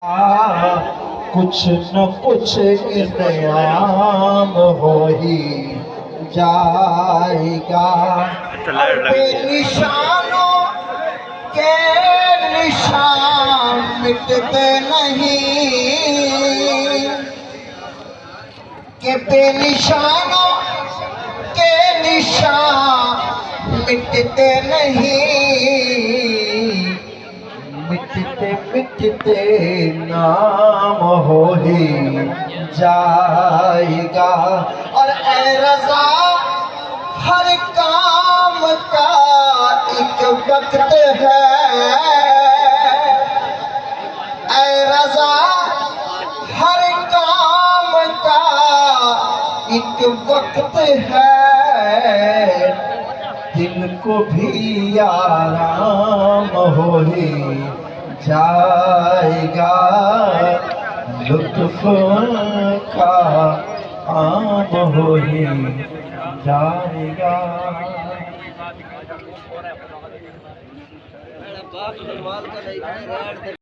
कुछ न कुछ इंतजाम हो ही जाएगा। निशानों के निशान मिटते नहीं, के बेनिशानों के निशान मिटते नहीं। मिटते मिटते नाम हो ही जाएगा। और ऐ रज़ा हर काम का एक वक्त है, ऐ रज़ा हर काम का एक वक्त है। दिल को भी आराम हो ही जाएगा। लुत्फ़ का आम हो ही जाएगा।